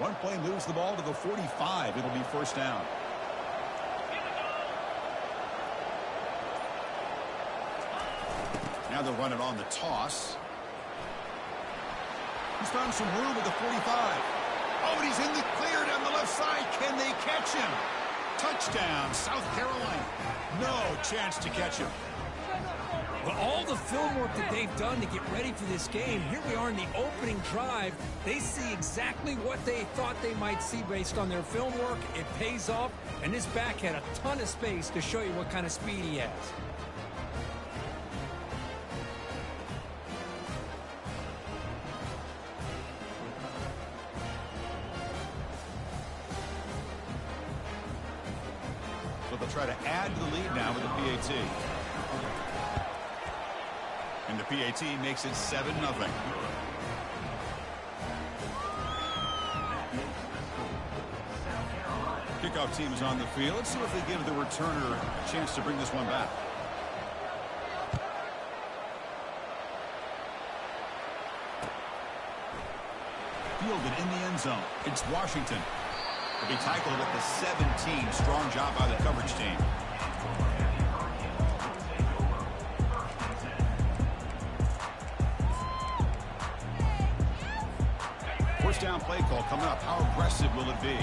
One play moves the ball to the 45. It'll be first down. Now they'll run it on the toss. He's found some room at the 45. Oh, and he's in the clear down the left side. Can they catch him? Touchdown, South Carolina. No chance to catch him. Well, all the film work that they've done to get ready for this game, here we are in the opening drive. They see exactly what they thought they might see based on their film work. It pays off, and this back had a ton of space to show you what kind of speed he has. So they'll try to add to the lead now with the PAT. And the PAT makes it 7-0. Kickoff team is on the field. Let's see if they give the returner a chance to bring this one back. Fielded in the end zone. It's Washington. He'll be tackled at the 17. Strong job by the coverage team. First down play call coming up. How aggressive will it be?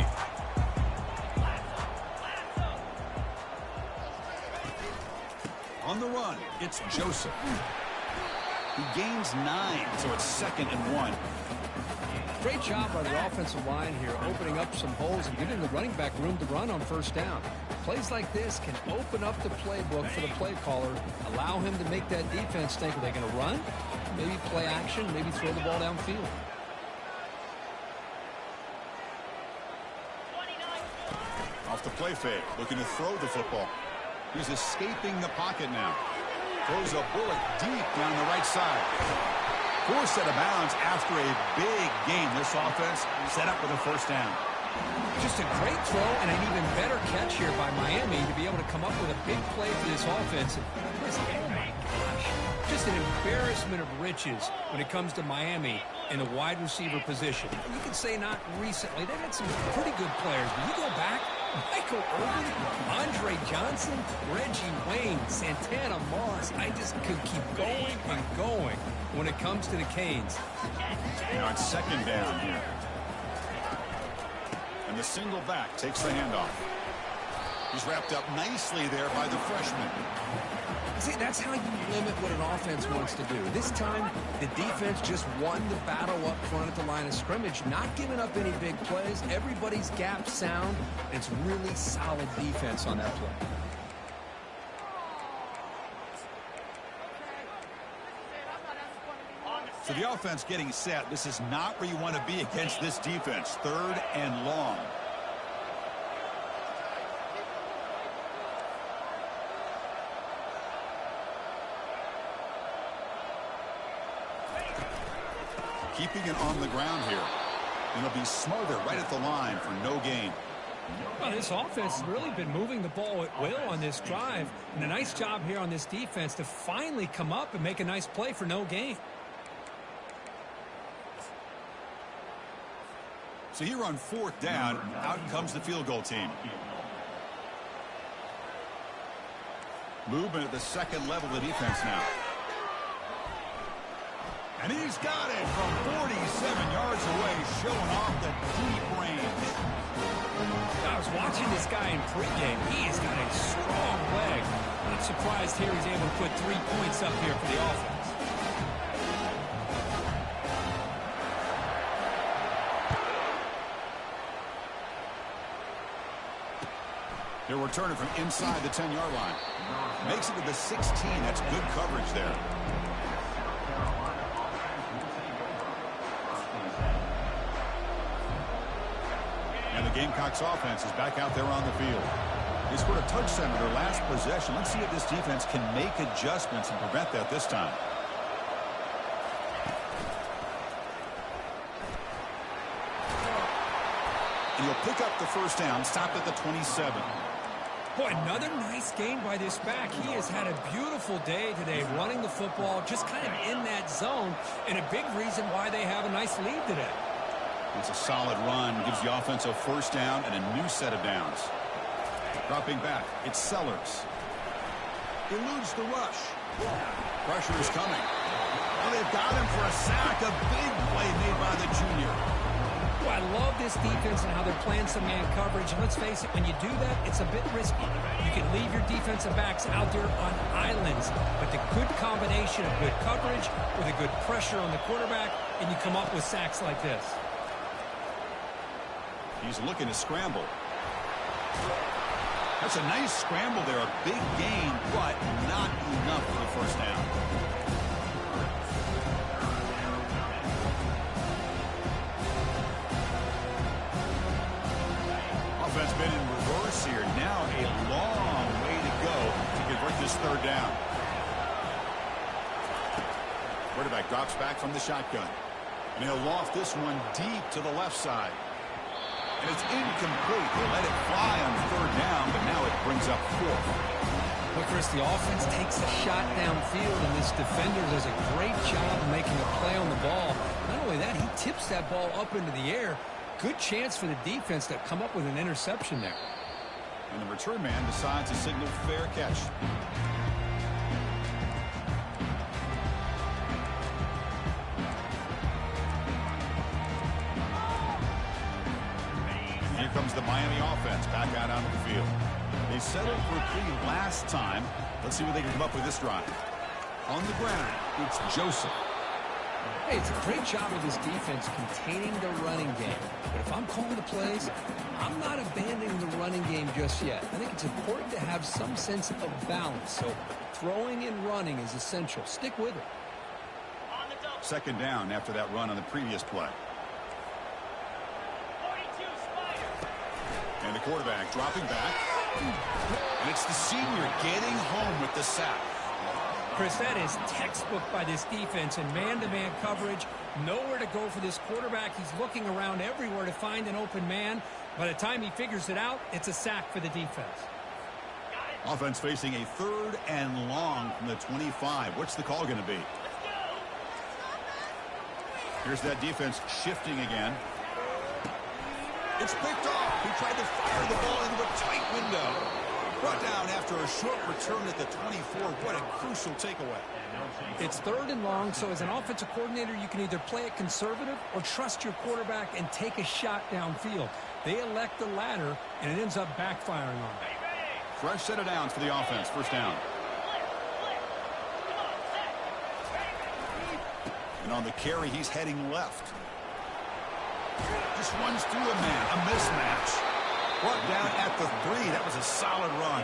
On the run, it's Joseph. He gains 9, so it's 2nd and 1. Great job by the offensive line here, opening up some holes and giving the running back room to run on first down. Plays like this can open up the playbook for the play caller, allow him to make that defense think, are they going to run? Maybe play action, maybe throw the ball downfield. Off the play fake, looking to throw the football. He's escaping the pocket now. Throws a bullet deep down the right side. Forced out of bounds after a big game. This offense set up with a first down. Just a great throw and an even better catch here by Miami to be able to come up with a big play for this offense. Oh my gosh, just an embarrassment of riches when it comes to Miami in the wide receiver position. You can say not recently. They've had some pretty good players, but you go back, Michael Irvin, Andre Johnson, Reggie Wayne, Santana Moss. I just could keep going and going when it comes to the Canes. Now it's 2nd down here. And the single back takes the handoff. He's wrapped up nicely there by the freshman. See, that's how you limit what an offense wants to do. This time, the defense just won the battle up front at the line of scrimmage, not giving up any big plays. Everybody's gap sound. It's really solid defense on that play. So the offense getting set. This is not where you want to be against this defense. 3rd and long. Keeping it on the ground here. And they'll be smarter right at the line for no gain. Well, this offense has really been moving the ball at will on this drive. And a nice job here on this defense to finally come up and make a nice play for no gain. So here on 4th down, out comes the field goal team. Movement at the 2nd level of the defense now. And he's got it from 47 yards away, showing off the deep range. I was watching this guy in pregame. He has got a strong leg. Not surprised here he's able to put 3 points up here for the offense. They're returning from inside the 10-yard line. Makes it to the 16. That's good coverage there. And the Gamecocks offense is back out there on the field. They scored a touchdown with their last possession. Let's see if this defense can make adjustments and prevent that this time. And he'll pick up the first down, stopped at the 27. Boy, another nice game by this back. He has had a beautiful day today running the football, just kind of in that zone, and a big reason why they have a nice lead today. It's a solid run. Gives the offense a first down and a new set of downs. Dropping back, it's Sellers. Eludes the rush. Pressure is coming. Now they've got him for a sack. A big play made by the junior. Well, I love this defense and how they're playing some man coverage. And let's face it, when you do that, it's a bit risky. You can leave your defensive backs out there on islands. But the good combination of good coverage with a good pressure on the quarterback, and you come up with sacks like this. He's looking to scramble. That's a nice scramble there. A big gain, but not enough for the first down. Offense been in reverse here. Now a long way to go to convert this third down. Quarterback drops back from the shotgun. And he'll loft this one deep to the left side. And it's incomplete. They let it fly on third down, but now it brings up fourth. Well, Chris, the offense takes a shot downfield, and this defender does a great job of making a play on the ball. Not only that, he tips that ball up into the air. Good chance for the defense to come up with an interception there. And the return man decides to signal fair catch. Here comes the Miami offense back out onto the field. They settled for a plea last time. Let's see what they can come up with this drive. On the ground, it's Joseph. Hey, it's a great job of this defense containing the running game. But if I'm calling the plays, I'm not abandoning the running game just yet. I think it's important to have some sense of balance. So throwing and running is essential. Stick with it. Second down after that run on the previous play. And the quarterback dropping back. And it's the senior getting home with the sack. Chris, that is textbook by this defense and man-to-man coverage. Nowhere to go for this quarterback. He's looking around everywhere to find an open man. By the time he figures it out, it's a sack for the defense. Offense facing a third and long from the 25. What's the call going to be? Here's that defense shifting again. It's picked off. He tried to fire the ball into a tight window. Brought down after a short return at the 24. What a crucial takeaway. It's third and long, so as an offensive coordinator, you can either play it conservative or trust your quarterback and take a shot downfield. They elect the latter, and it ends up backfiring on them. Fresh set of downs for the offense. First down. And on the carry, he's heading left. Just runs through a man. A mismatch. Brought down at the 3. That was a solid run.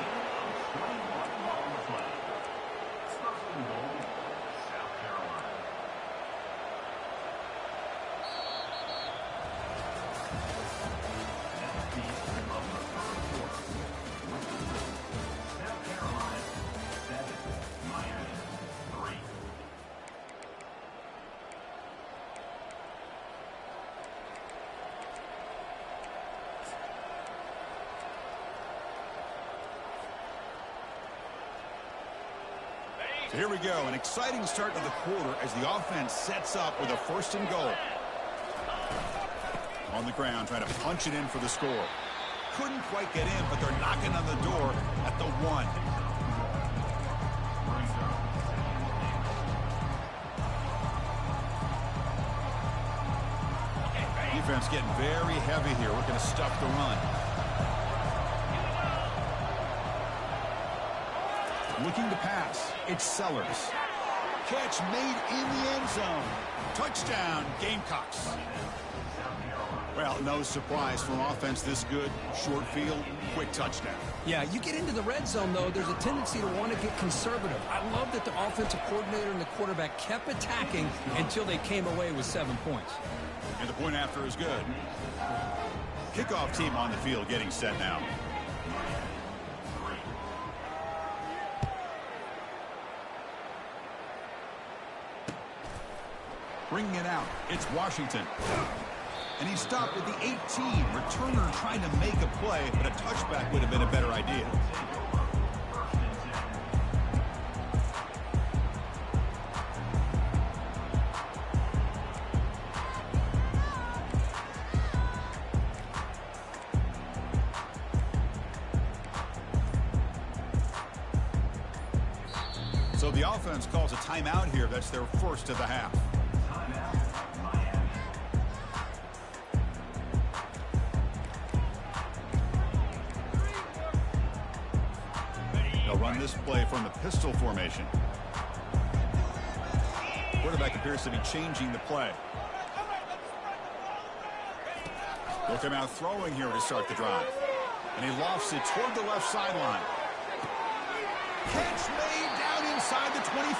So here we go, an exciting start to the quarter as the offense sets up with a first and goal. On the ground, trying to punch it in for the score. Couldn't quite get in, but they're knocking on the door at the 1. Defense getting very heavy here, looking to stuff the run. Looking to pass. It's Sellers. Catch made in the end zone. Touchdown, Gamecocks. Well, no surprise from offense this good. Short field, quick touchdown. Yeah, you get into the red zone, though, there's a tendency to want to get conservative. I love that the offensive coordinator and the quarterback kept attacking until they came away with 7 points. And the point after is good. Kickoff team on the field getting set now. Bringing it out, it's Washington. And he stopped at the 18. Returner trying to make a play, but a touchback would have been a better idea. So the offense calls a timeout here. That's their first of the half. They'll run this play from the pistol formation. Quarterback appears to be changing the play. They'll come out throwing here to start the drive. And he lofts it toward the left sideline. Catch made down inside the 25.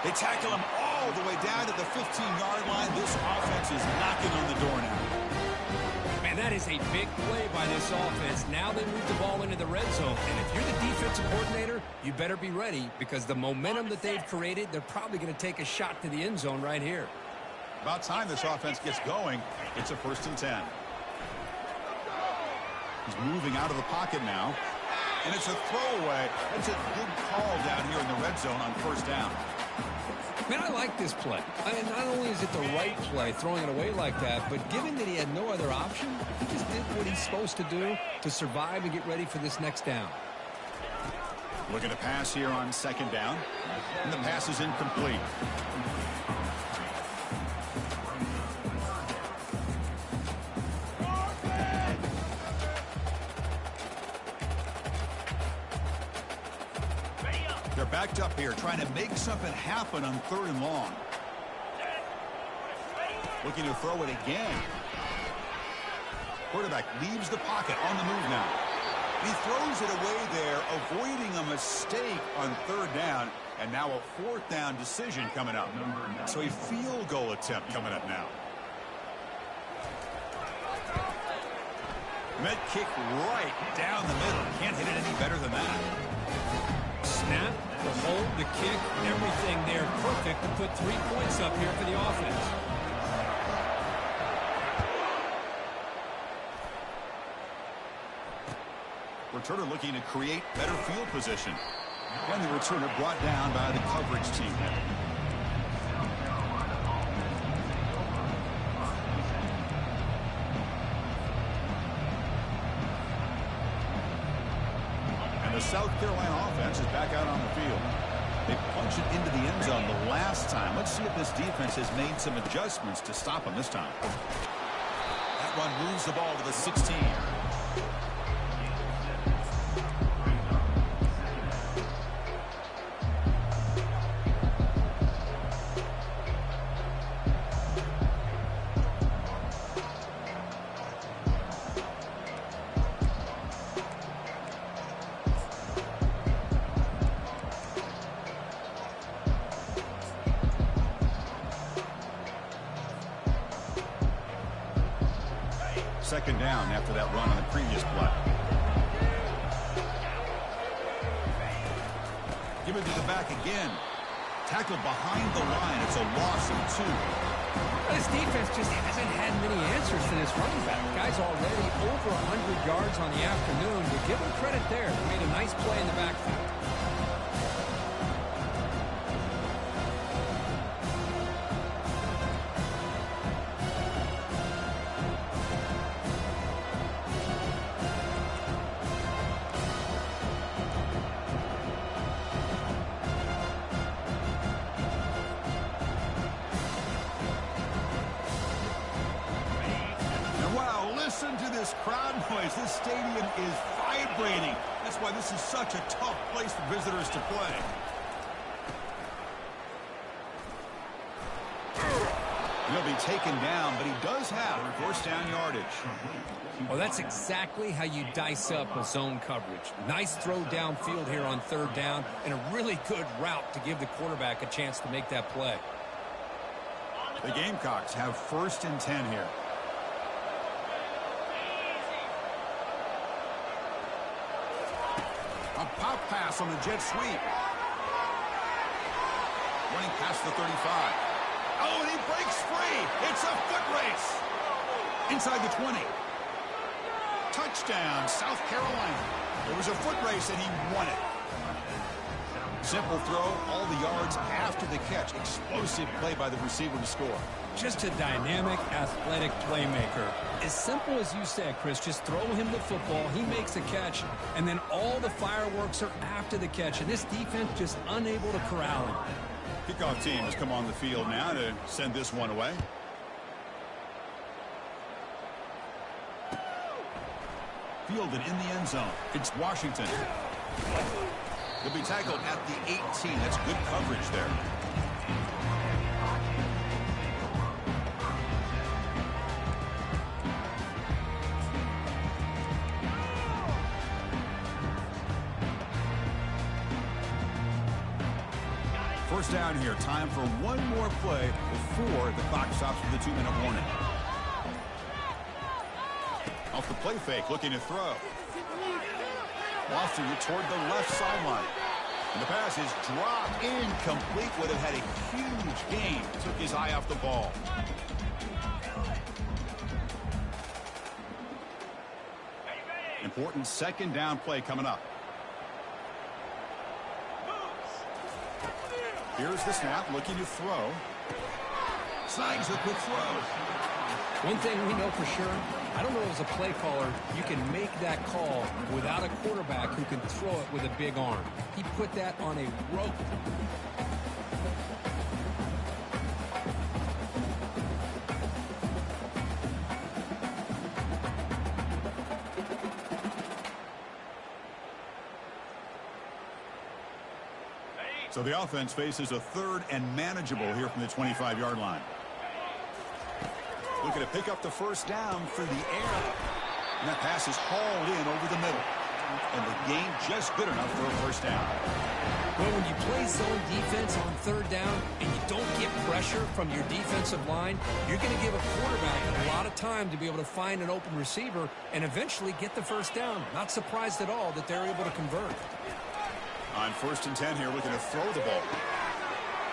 They tackle him all the way down to the 15-yard line. This offense is knocking on the door now. Man, that is a big play by this offense. Now they move the ball into the red zone. And if you're the defensive coordinator, you better be ready because the momentum that they've created, they're probably going to take a shot to the end zone right here. About time this offense gets going. It's a 1st and 10. He's moving out of the pocket now. And it's a throwaway. It's a good call down here in the red zone on 1st down. Man, I like this play. And not only is it the right play, throwing it away like that, but given that he had no other option, he just did what he's supposed to do to survive and get ready for this next down. Looking to pass here on 2nd down. And the pass is incomplete. They're backed up here, trying to make something happen on 3rd and long. Looking to throw it again. Quarterback leaves the pocket on the move now. He throws it away there, avoiding a mistake on 3rd down, and now a 4th down decision coming up. So a field goal attempt coming up now. Met kick right down the middle. Can't hit it any better than that. Snap, the hold, the kick, everything there perfect to put 3 points up here for the offense. Returner looking to create better field position. And the returner brought down by the coverage team there. And the South Carolina offense is back out on the field. They punched it into the end zone the last time. Let's see if this defense has made some adjustments to stop them this time. That run moves the ball to the 16. Second down after that run on the previous play. Give it to the back again. Tackled behind the line. It's a loss of 2. This defense just hasn't had many answers to this running back. Guy's already over 100 yards on the afternoon. But give him credit there. He made a nice play in the backfield. Listen to this crowd noise. This stadium is vibrating. That's why this is such a tough place for visitors to play. He'll be taken down, but he does have 1st down yardage. Well, that's exactly how you dice up a zone coverage. Nice throw downfield here on 3rd down, and a really good route to give the quarterback a chance to make that play. The Gamecocks have 1st and 10 here. A pop pass on the jet sweep. Running past the 35. Oh, and he breaks free. It's a foot race. Inside the 20. Touchdown, South Carolina. It was a foot race, and he won it. Simple throw, all the yards after the catch. Explosive play by the receiver to score. Just a dynamic, athletic playmaker. As simple as you said, Chris, just throw him the football, he makes the catch, and then all the fireworks are after the catch, and this defense just unable to corral him. Kickoff team has come on the field now to send this one away. Fielded in the end zone. It's Washington. He'll be tackled at the 18. That's good coverage there. First down here. Time for one more play before the clock stops with a 2-minute warning. Off the play fake, looking to throw. Lofting it toward the left sideline. And the pass is dropped incomplete. Would have had a huge gain. Took his eye off the ball. Important second down play coming up. Here's the snap, looking to throw. Snags a quick throw. One thing we know for sure, I don't know as a play caller, you can make that call without a quarterback who can throw it with a big arm. He put that on a rope. So the offense faces a third and manageable here from the 25-yard line. Looking to pick up the first down through the air. And that pass is hauled in over the middle. And the gain just good enough for a first down. Well, when you play zone defense on third down and you don't get pressure from your defensive line, you're going to give a quarterback a lot of time to be able to find an open receiver and eventually get the first down. Not surprised at all that they're able to convert. On 1st and 10 here, looking to throw the ball.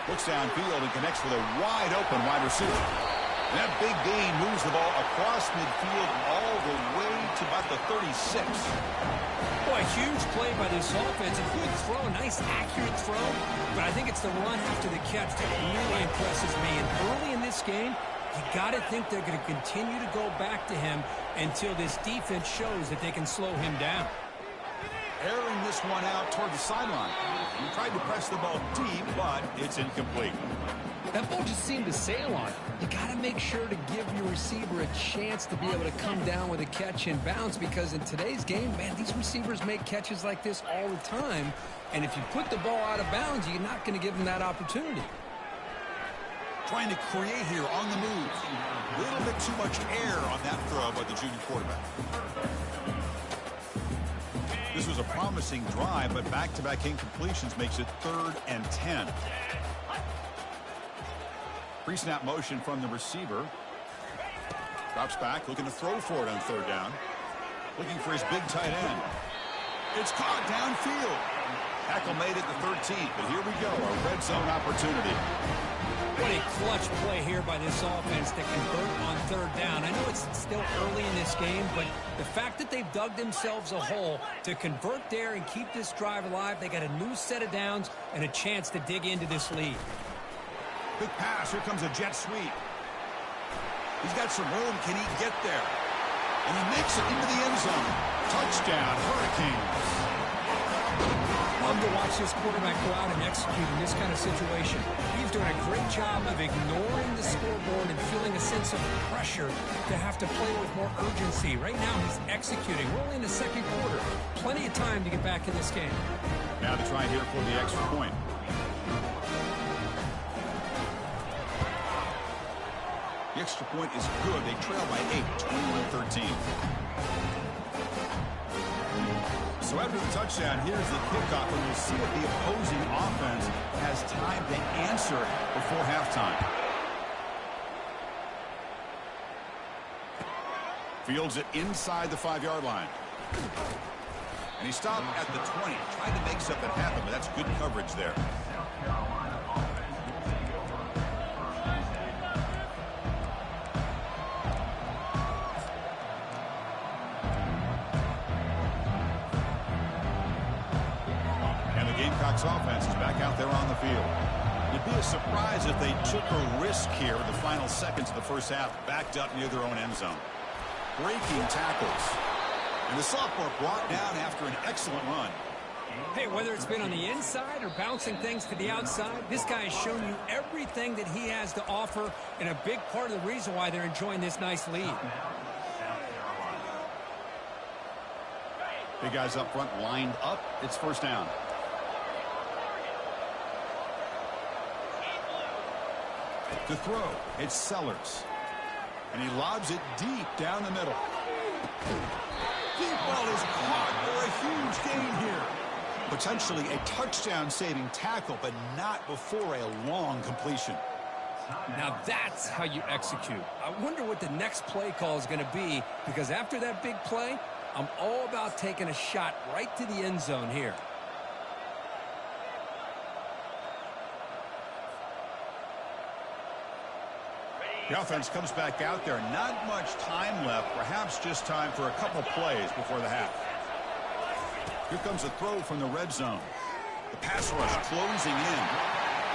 Looks downfield and connects with a wide-open wide receiver. And that big gain moves the ball across midfield all the way to about the 36. Boy, huge play by this offense. A good throw, a nice accurate throw. But I think it's the run after the catch that really impresses me. And early in this game, you got to think they're going to continue to go back to him until this defense shows that they can slow him down. Airing this one out toward the sideline. He tried to press the ball deep, but it's incomplete. That ball just seemed to sail on. You got to make sure to give your receiver a chance to be able to come down with a catch and bounce, because in today's game, man, these receivers make catches like this all the time. And if you put the ball out of bounds, you're not going to give them that opportunity. Trying to create here on the move. A little bit too much air on that throw by the junior quarterback. This was a promising drive, but back-to-back incompletions makes it 3rd and 10. Pre-snap motion from the receiver. Drops back, looking to throw for it on 3rd down. Looking for his big tight end. It's caught downfield. Tackle made at the 13th, but here we go, a red zone opportunity. What a clutch play here by this offense to convert on 3rd down. I know it's still early in this game, but the fact that they've dug themselves a hole to convert there and keep this drive alive, they got a new set of downs and a chance to dig into this lead. Big pass. Here comes a jet sweep. He's got some room. Can he get there? And he makes it into the end zone. Touchdown, Hurricanes. Love to watch this quarterback go out and execute in this kind of situation. He's doing a great job of ignoring the scoreboard and feeling a sense of pressure to have to play with more urgency. Right now, he's executing. We're only in the 2nd quarter. Plenty of time to get back in this game. Now to try here for the extra point. The extra point is good. They trail by 8, 21-13. So after the touchdown, here's the kickoff, and we'll see if the opposing offense has time to answer before halftime. Fields it inside the 5-yard line. And he stopped at the 20. Tried to make something happen, but that's good coverage there. Seahawks offense is back out there on the field. It'd be a surprise if they took a risk here in the final seconds of the first half, backed up near their own end zone. Breaking tackles. And the sophomore brought down after an excellent run. Hey, whether it's been on the inside or bouncing things to the outside, this guy has shown you everything that he has to offer, and a big part of the reason why they're enjoying this nice lead. Big guys up front lined up. It's first down. To throw, it's Sellers. And he lobs it deep down the middle. Deep ball is caught for a huge gain here. Potentially a touchdown-saving tackle, but not before a long completion. Now that's how you execute. I wonder what the next play call is going to be, because after that big play, I'm all about taking a shot right to the end zone here. The offense comes back out there. Not much time left. Perhaps just time for a couple plays before the half. Here comes a throw from the red zone. The pass rush closing in.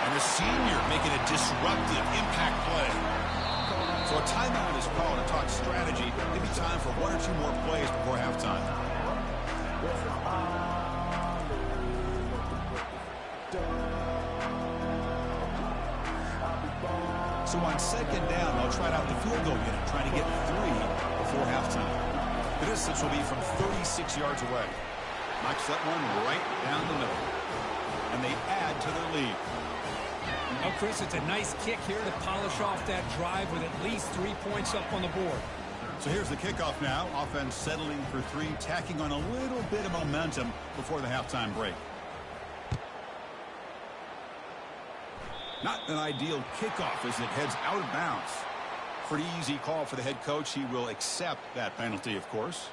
And the senior making a disruptive impact play. So a timeout is called to talk strategy. Maybe time for one or two more plays before halftime. So on second down, they'll try out the field goal unit, trying to get 3 before halftime. The distance will be from 36 yards away. Knocks that one right down the middle. And they add to their lead. Oh, Chris, it's a nice kick here to polish off that drive with at least 3 points up on the board. So here's the kickoff now. Offense settling for 3, tacking on a little bit of momentum before the halftime break. Not an ideal kickoff as it heads out of bounds. Pretty easy call for the head coach. He will accept that penalty, of course.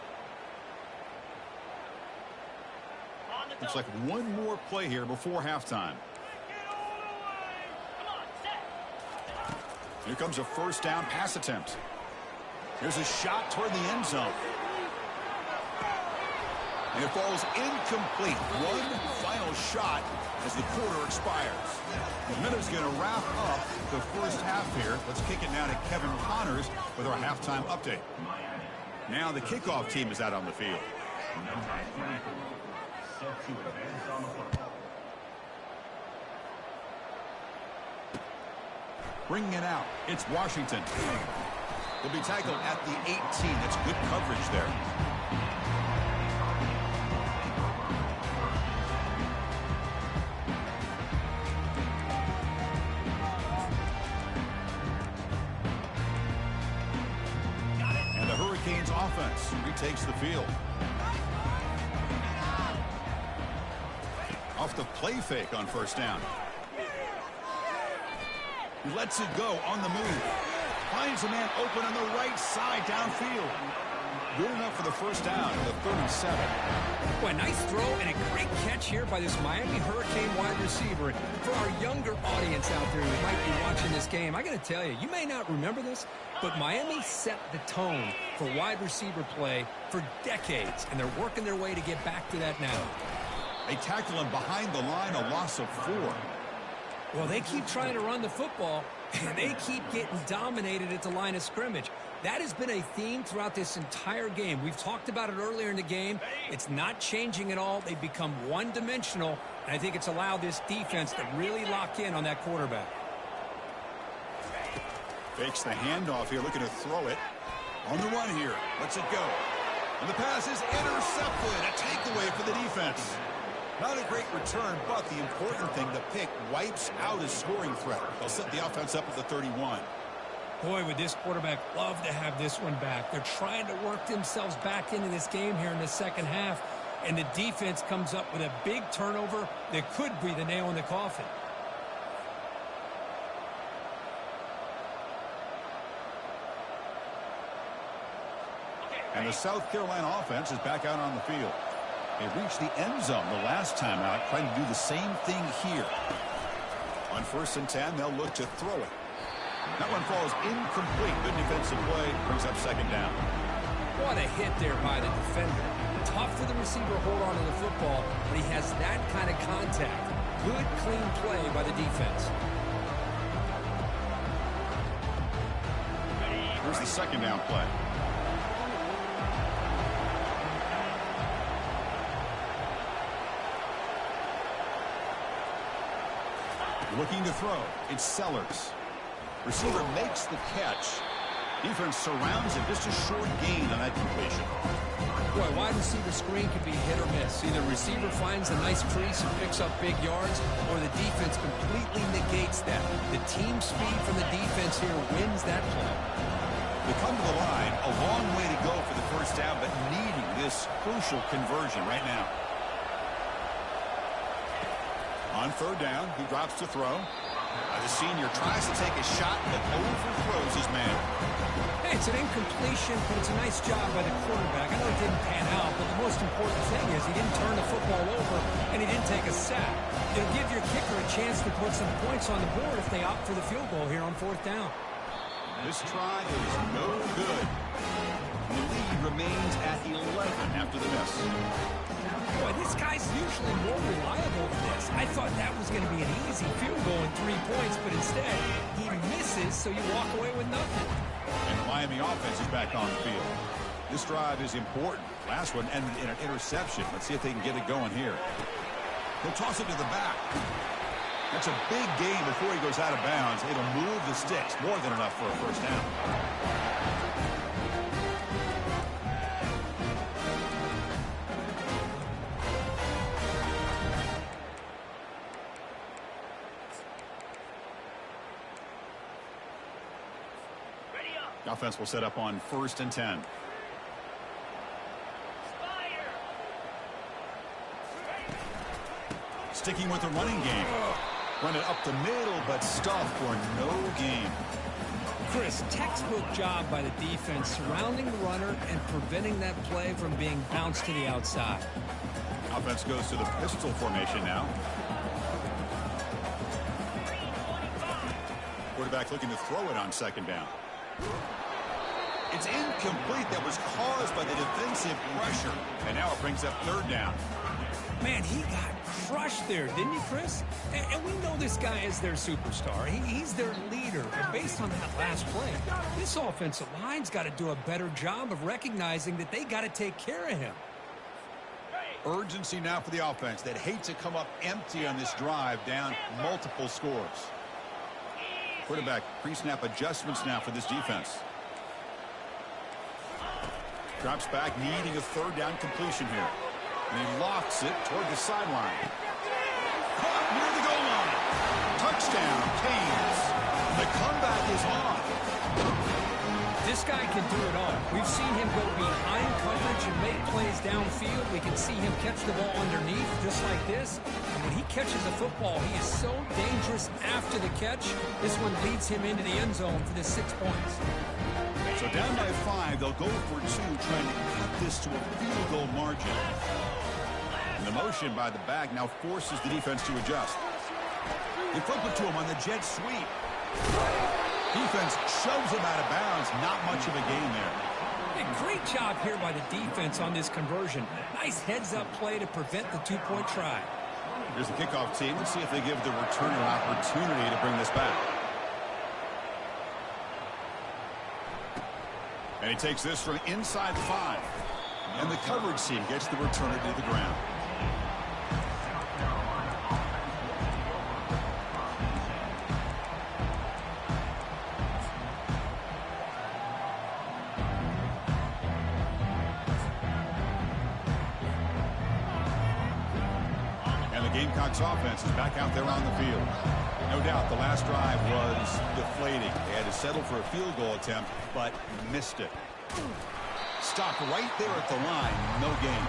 Looks like one more play here before halftime. Here comes a first down pass attempt. Here's a shot toward the end zone. And it falls incomplete. One final shot as the quarter expires. The minute's going to wrap up the first half here. Let's kick it now to Kevin Connors with our halftime update. Now the kickoff team is out on the field. Bringing it out, it's Washington. He'll be tackled at the 18. That's good coverage there. And the Hurricanes offense retakes the field. Off the play fake on first down. He lets it go on the move. Finds a man open on the right side downfield. Good enough for the first down at the 37. Boy, nice throw and a great catch here by this Miami Hurricane wide receiver. And for our younger audience out there who might be watching this game, I got to tell you, you may not remember this, but Miami set the tone for wide receiver play for decades, and they're working their way to get back to that now. They tackle him behind the line, a loss of 4. Well, they keep trying to run the football, and they keep getting dominated at the line of scrimmage. That has been a theme throughout this entire game. We've talked about it earlier in the game. It's not changing at all. They've become one-dimensional, and I think it's allowed this defense to really lock in on that quarterback. Fakes the handoff here, looking to throw it. On the run here, lets it go. And the pass is intercepted. A takeaway for the defense. Not a great return, but the important thing, the pick wipes out a scoring threat. They'll set the offense up at the 31. Boy, would this quarterback love to have this one back. They're trying to work themselves back into this game here in the second half, and the defense comes up with a big turnover that could be the nail in the coffin. And the South Carolina offense is back out on the field. They reached the end zone the last time out, trying to do the same thing here. On 1st and 10, they'll look to throw it. That one falls incomplete. Good defensive play, brings up second down. What a hit there by the defender. Tough for the receiver to hold on to the football, but he has that kind of contact. Good, clean play by the defense. Here's the second down play. Looking to throw. It's Sellers. Receiver makes the catch. Defense surrounds him. Just a short gain on that completion. Boy, wide receiver screen can be hit or miss. Either receiver finds a nice crease and picks up big yards, or the defense completely negates that. The team speed from the defense here wins that play. They come to the line. A long way to go for the first down, but needing this crucial conversion right now. On third down, he drops to throw. The senior tries to take a shot, but overthrows his man. Hey, it's an incompletion, but it's a nice job by the quarterback. I know it didn't pan out, but the most important thing is he didn't turn the football over, and he didn't take a sack. It'll give your kicker a chance to put some points on the board if they opt for the field goal here on fourth down. This try is no good. The lead remains at 11 after the miss. Boy, this guy's usually more reliable than this. I thought that was going to be an easy field goal in 3 points, but instead, he misses, so you walk away with nothing. And the Miami offense is back on the field. This drive is important. Last one ended in an interception. Let's see if they can get it going here. He'll toss it to the back. That's a big gain before he goes out of bounds. It'll move the sticks. More than enough for a first down. Offense will set up on 1st and 10. Sticking with the running game. Run it up the middle, but stuffed for no gain. Chris, textbook job by the defense surrounding the runner and preventing that play from being bounced to the outside. Offense goes to the pistol formation now. Quarterback looking to throw it on second down. It's incomplete. That was caused by the defensive pressure. And now it brings up third down. Man, he got crushed there, didn't he, Chris? And we know this guy is their superstar. He's their leader. But based on that last play, this offensive line's got to do a better job of recognizing that they got to take care of him. Urgency now for the offense that hate to come up empty on this drive, down multiple scores. Quarterback pre-snap adjustments now for this defense. Drops back, needing a third down completion here. And he lofts it toward the sideline. Caught near the goal line. Touchdown, Canes. The comeback is on. This guy can do it all. We've seen him go behind coverage and make plays downfield. We can see him catch the ball underneath just like this. And when he catches the football, he is so dangerous after the catch. This one leads him into the end zone for the 6 points. So down by 5, they'll go for 2, trying to cut this to a field goal margin. And the motion by the back now forces the defense to adjust. They flip it to him on the jet sweep. Defense shoves him out of bounds. Not much of a gain there. A great job here by the defense on this conversion. Nice heads-up play to prevent the 2-point try. Here's the kickoff team. Let's see if they give the returner an opportunity to bring this back. And he takes this from inside 5. And the coverage team gets the returner to the ground. And the Gamecocks offense is back out there on the field. No doubt the last drive was deflating. They had to settle for a field goal attempt, but missed it. Stopped right there at the line. No gain.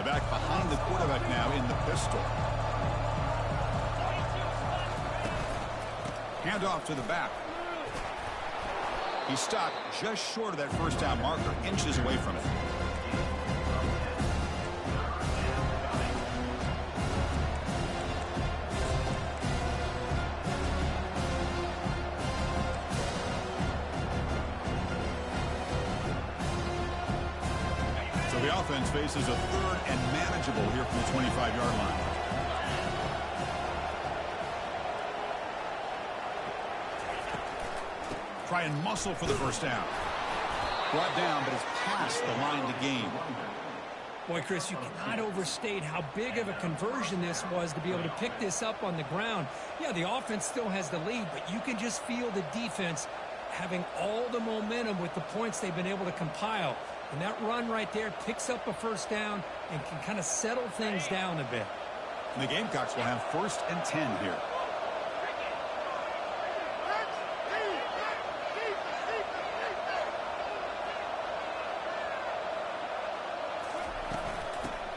Back behind the quarterback now in the pistol. Hand off to the back. He stopped just short of that first down marker, inches away from it. So the offense faces a third and manageable here from the 25-yard line. Try and muscle for the first down. Brought down, but it's past the line to gain. Boy, Chris, you cannot overstate how big of a conversion this was to be able to pick this up on the ground. Yeah, the offense still has the lead, but you can just feel the defense having all the momentum with the points they've been able to compile. And that run right there picks up a first down and can kind of settle things down a bit. And the Gamecocks will have 1st and 10 here.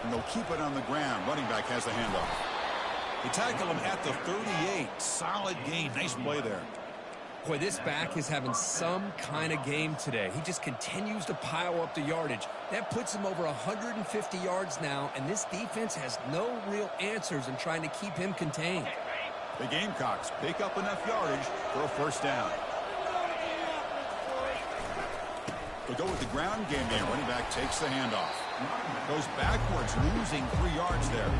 And they'll keep it on the ground. Running back has the handoff. They tackle him at the 38. Solid gain. Nice play there. Boy, this back is having some kind of game today. He just continues to pile up the yardage. That puts him over 150 yards now, and this defense has no real answers in trying to keep him contained. The Gamecocks pick up enough yardage for a first down. They'll go with the ground game there. Running back takes the handoff. Goes backwards, losing 3 yards there.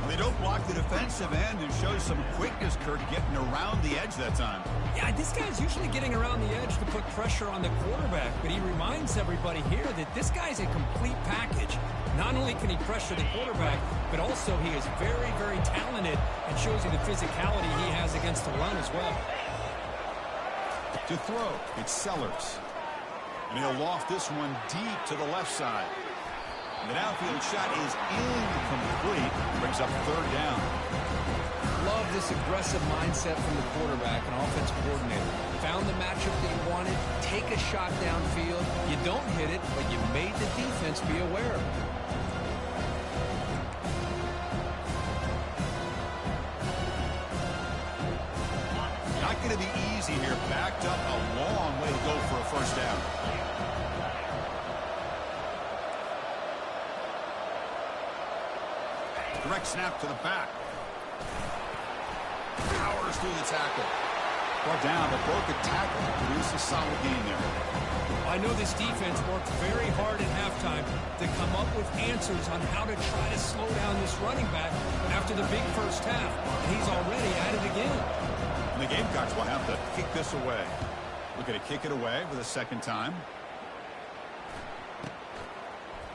They don't block the defensive end and shows some quickness, Kurt, getting around the edge that time. Yeah, this guy's usually getting around the edge to put pressure on the quarterback, but he reminds everybody here that this guy's a complete package. Not only can he pressure the quarterback, but also he is very, very talented and shows you the physicality he has against the run as well. To throw, it's Sellers. And he'll loft this one deep to the left side. The downfield shot is incomplete. Brings up 3rd down. Love this aggressive mindset from the quarterback and offensive coordinator. Found the matchup they wanted. Take a shot downfield. You don't hit it, but you made the defense be aware of it. Not going to be easy here. Backed up a long way to go for a first down. Direct snap to the back. Powers through the tackle. Brought down, but broke a tackle to produce a solid gain there. I know this defense worked very hard at halftime to come up with answers on how to try to slow down this running back after the big first half. And he's already at it again. And the Gamecocks will have to kick this away. Look at it, kick it away for the 2nd time.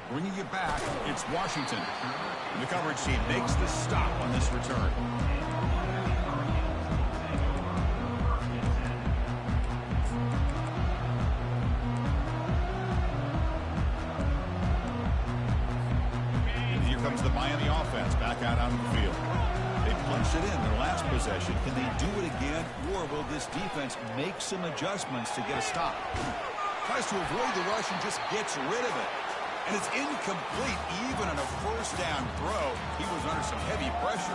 Bringing it back, it's Washington. And the coverage team makes the stop on this return. And here comes the Miami offense back out on the field. They punched it in their last possession. Can they do it again, or will this defense make some adjustments to get a stop? Tries to avoid the rush and just gets rid of it. And it's incomplete even on a first down throw. He was under some heavy pressure.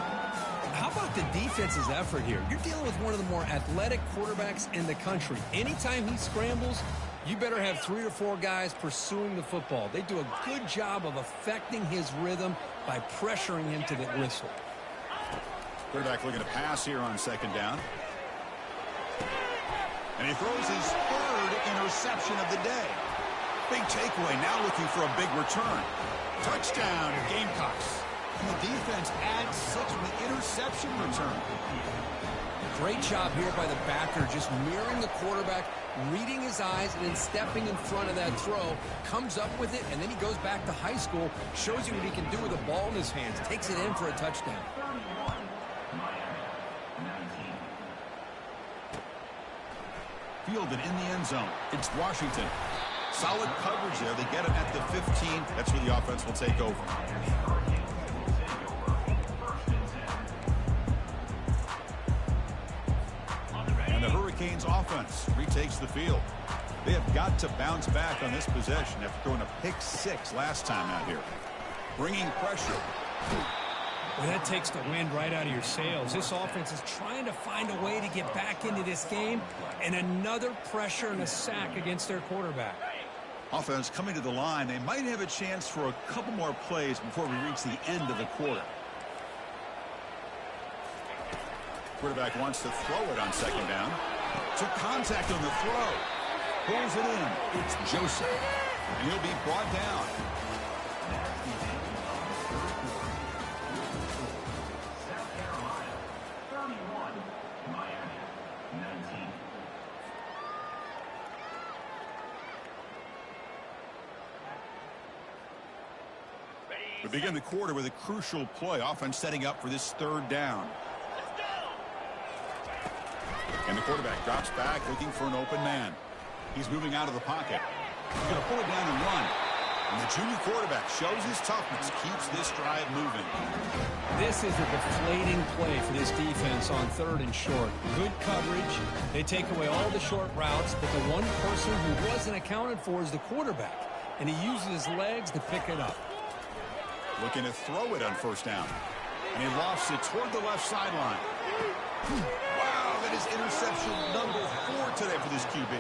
How about the defense's effort here? You're dealing with one of the more athletic quarterbacks in the country. Anytime he scrambles, you better have 3 or 4 guys pursuing the football. They do a good job of affecting his rhythm by pressuring him to the whistle. Quarterback looking to pass here on 2nd down. And he throws his 3rd interception of the day. Big takeaway, now looking for a big return. Touchdown, Gamecocks. And the defense adds 6 with the interception return. Great job here by the backer, just mirroring the quarterback, reading his eyes, and then stepping in front of that throw. Comes up with it, and then he goes back to high school, shows you what he can do with the ball in his hands, takes it in for a touchdown. Fielded in the end zone. It's Washington. Solid coverage there. They get him at the 15. That's where the offense will take over. And the Hurricanes offense retakes the field. They have got to bounce back on this possession after throwing a pick 6 last time out here. Bringing pressure. Well, that takes the wind right out of your sails. This offense is trying to find a way to get back into this game, and another pressure and a sack against their quarterback. Offense coming to the line. They might have a chance for a couple more plays before we reach the end of the quarter. Quarterback wants to throw it on second down. Took contact on the throw. Pulls it in. It's Joseph. And he'll be brought down. We begin the quarter with a crucial play. Offense setting up for this third down. And the quarterback drops back looking for an open man. He's moving out of the pocket. He's going to pull it down and run. And the junior quarterback shows his toughness, keeps this drive moving. This is a deflating play for this defense on third and short. Good coverage. They take away all the short routes, but the one person who wasn't accounted for is the quarterback. And he uses his legs to pick it up. Looking to throw it on first down. And he lofts it toward the left sideline. Wow, that is interception number 4 today for this QB.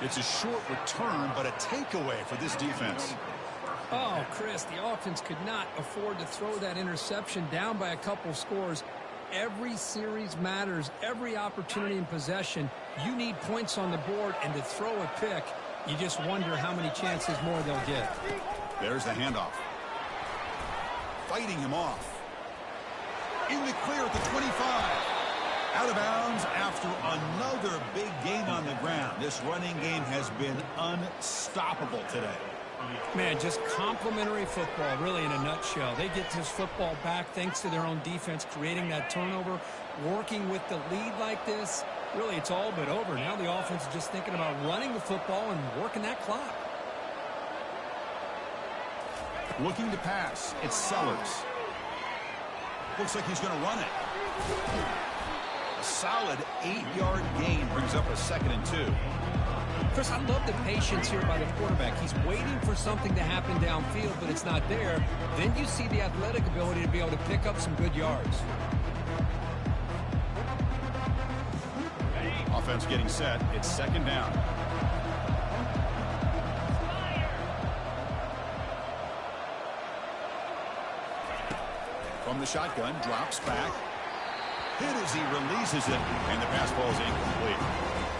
It's a short return, but a takeaway for this defense. Oh, Chris, the offense could not afford to throw that interception down by a couple scores. Every series matters. Every opportunity in possession, you need points on the board, and to throw a pick, you just wonder how many chances more they'll get. There's the handoff. Fighting him off. In the clear at the 25. Out of bounds after another big gain on the ground. This running game has been unstoppable today. Man, just complimentary football, really, in a nutshell. They get this football back thanks to their own defense, creating that turnover, working with the lead like this. Really, it's all but over. Now the offense is just thinking about running the football and working that clock. Looking to pass. It's Sellers. Looks like he's going to run it. A solid 8-yard gain brings up a 2nd and 2. Chris, I love the patience here by the quarterback. He's waiting for something to happen downfield, but it's not there. Then you see the athletic ability to be able to pick up some good yards. Offense getting set. It's 2nd down. From the shotgun, drops back. Hit as he releases it, and the pass ball is incomplete.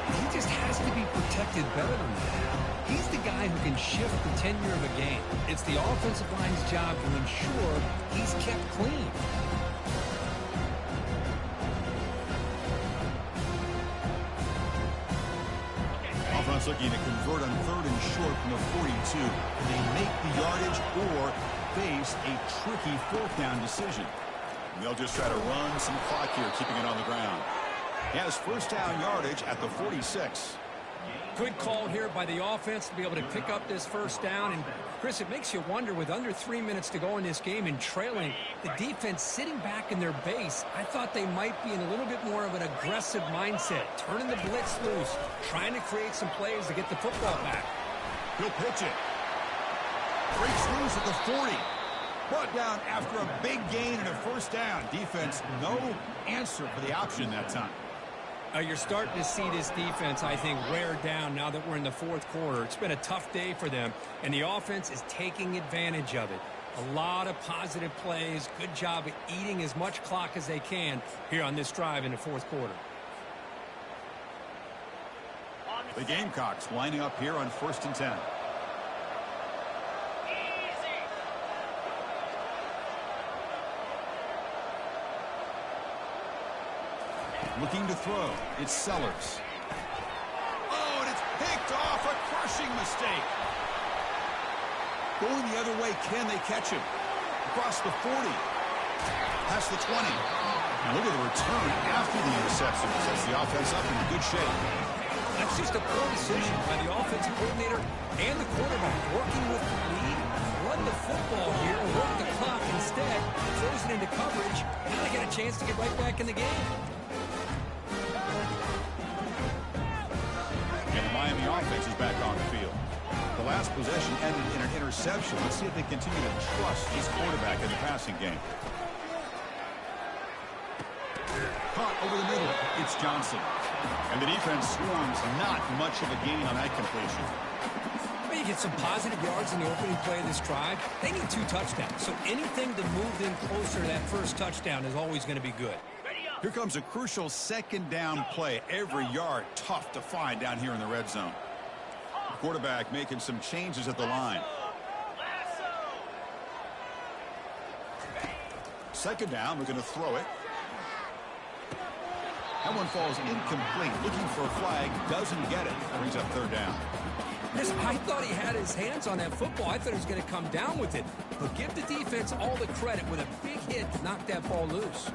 He just has to be protected better than that. He's the guy who can shift the tenure of a game. It's the offensive line's job to ensure he's kept clean. Offense looking to convert on 3rd and short from the 42. And they make the yardage or face a tricky 4th down decision. They'll just try to run some clock here, keeping it on the ground. He has first down yardage at the 46. Good call here by the offense to be able to pick up this first down. And, Chris, it makes you wonder, with under 3 minutes to go in this game and trailing, the defense sitting back in their base, I thought they might be in a little bit more of an aggressive mindset, turning the blitz loose, trying to create some plays to get the football back. He'll pitch it. Breaks loose at the 40. Brought down after a big gain and a first down. Defense, no answer for the option that time. You're starting to see this defense, I think, wear down now that we're in the 4th quarter. It's been a tough day for them, and the offense is taking advantage of it. A lot of positive plays. Good job at eating as much clock as they can here on this drive in the 4th quarter. The Gamecocks lining up here on 1st and 10. Looking to throw. It's Sellers. Oh, and it's picked off. A crushing mistake. Going the other way. Can they catch him? Across the 40. Past the 20. Now look at the return after the interception. Sets the offense up in good shape. That's just a poor decision by the offensive coordinator and the quarterback, working with the lead. Run the football here, work the clock instead. Throws it into coverage. Now they get a chance to get right back in the game. And the Miami offense is back on the field. The last possession ended in an interception. Let's see if they continue to trust this quarterback in the passing game. Caught over the middle. It's Johnson. And the defense swarms. Not much of a gain on that completion. Well, you get some positive yards in the opening play of this drive. They need 2 touchdowns, so anything to move them closer to that first touchdown is always going to be good. Here comes a crucial second down play. Every yard tough to find down here in the red zone. The quarterback making some changes at the line. Second down, we're going to throw it. That one falls incomplete. Looking for a flag, doesn't get it. Brings up third down. Listen, I thought he had his hands on that football. I thought he was going to come down with it. But give the defense all the credit with a big hit to knock that ball loose.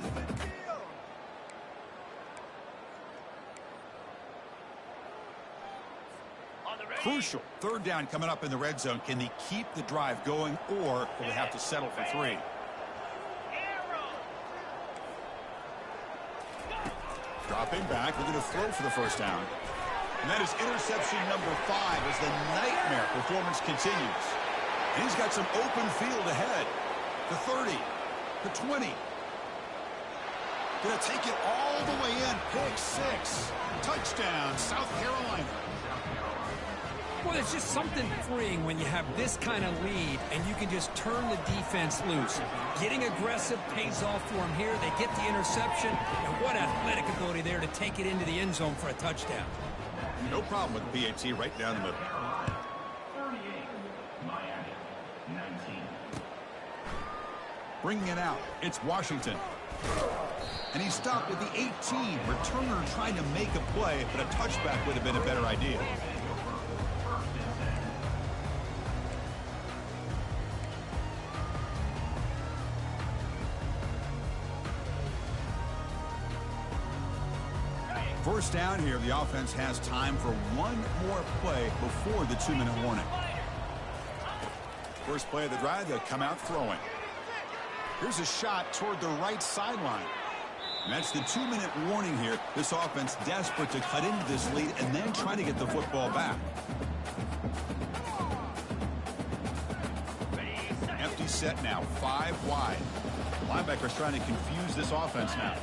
Crucial. Third down coming up in the red zone. Can they keep the drive going, or will they have to settle for 3? Dropping back. We're going to throw for the first down. And that is interception number 5 as the nightmare performance continues. And he's got some open field ahead. The 30. The 20. Going to take it all the way in. Pick 6. Touchdown, South Carolina. Well, there's just something freeing when you have this kind of lead and you can just turn the defense loose. Getting aggressive pays off for them here. They get the interception, and what athletic ability there to take it into the end zone for a touchdown. No problem with the PAT right down the middle. 38, Miami, 19. Bringing it out, it's Washington. And he stopped at the 18. Returner trying to make a play, but a touchback would have been a better idea. First down here, the offense has time for one more play before the 2-minute warning. First play of the drive, they'll come out throwing. Here's a shot toward the right sideline. And that's the 2-minute warning here. This offense desperate to cut into this lead and then try to get the football back. Empty set now, 5 wide. Linebackers trying to confuse this offense now.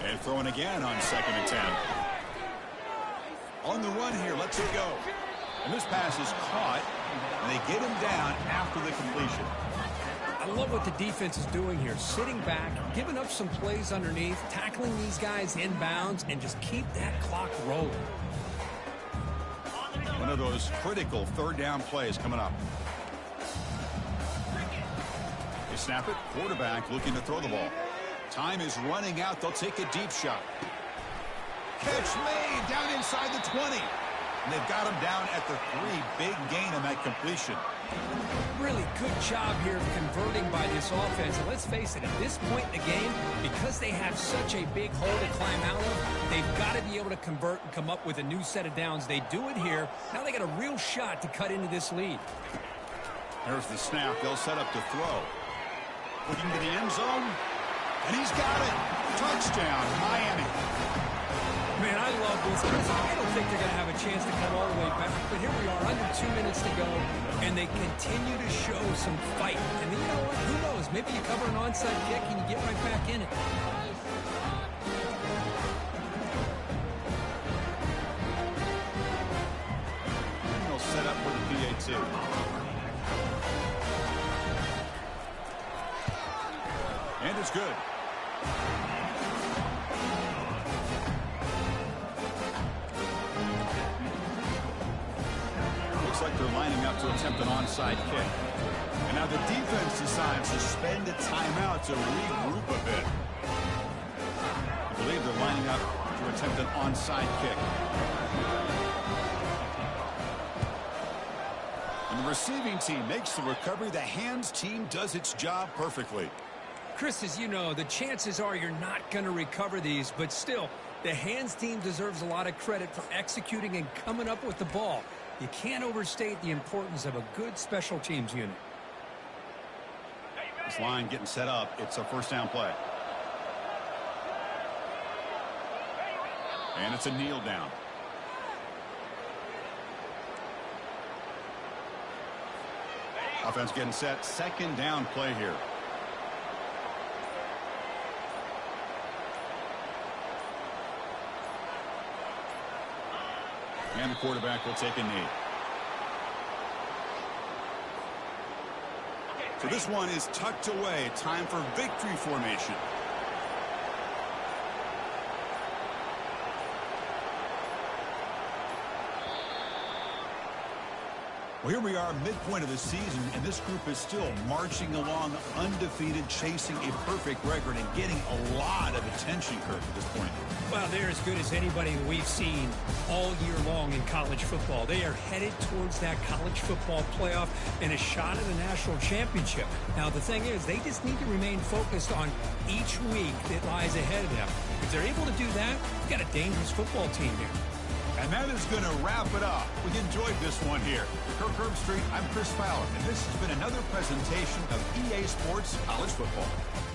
And throwing again on 2nd and 10. On the run here, lets it go. And this pass is caught, and they get him down after the completion. I love what the defense is doing here. Sitting back, giving up some plays underneath, tackling these guys inbounds, and just keep that clock rolling. One of those critical third down plays coming up. They snap it. Quarterback looking to throw the ball. Time is running out. They'll take a deep shot. Catch made down inside the 20. And they've got him down at the 3. Big gain on that completion. Really good job here of converting by this offense. And let's face it, at this point in the game, because they have such a big hole to climb out of, they've got to be able to convert and come up with a new set of downs. They do it here. Now they got a real shot to cut into this lead. There's the snap. They'll set up to throw. Looking to the end zone. And he's got it. Touchdown, Miami. Man, I love this because I don't think they're going to have a chance to come all the way back. But here we are, under 2 minutes to go, and they continue to show some fight. And you know what? Who knows? Maybe you cover an onside kick and you get right back in it. And they'll set up for the PA2. And it's good. Looks like they're lining up to attempt an onside kick. And now the defense decides to spend a timeout to regroup a bit. I believe they're lining up to attempt an onside kick. And the receiving team makes the recovery. The hands team does its job perfectly. Chris, as you know, the chances are you're not going to recover these, but still, the hands team deserves a lot of credit for executing and coming up with the ball. You can't overstate the importance of a good special teams unit. This line getting set up. It's a first down play. And it's a kneel down. Offense getting set. Second down play here. And the quarterback will take a knee. So this one is tucked away. Time for victory formation. Well, here we are, midpoint of the season, and this group is still marching along undefeated, chasing a perfect record and getting a lot of attention, Kirk, at this point. Well, they're as good as anybody that we've seen all year long in college football. They are headed towards that college football playoff and a shot at a national championship. Now, the thing is, they just need to remain focused on each week that lies ahead of them. If they're able to do that, we've got a dangerous football team here. And that is going to wrap it up. We enjoyed this one here. For Kirk Herbstreit, I'm Chris Fowler, and this has been another presentation of EA Sports College Football.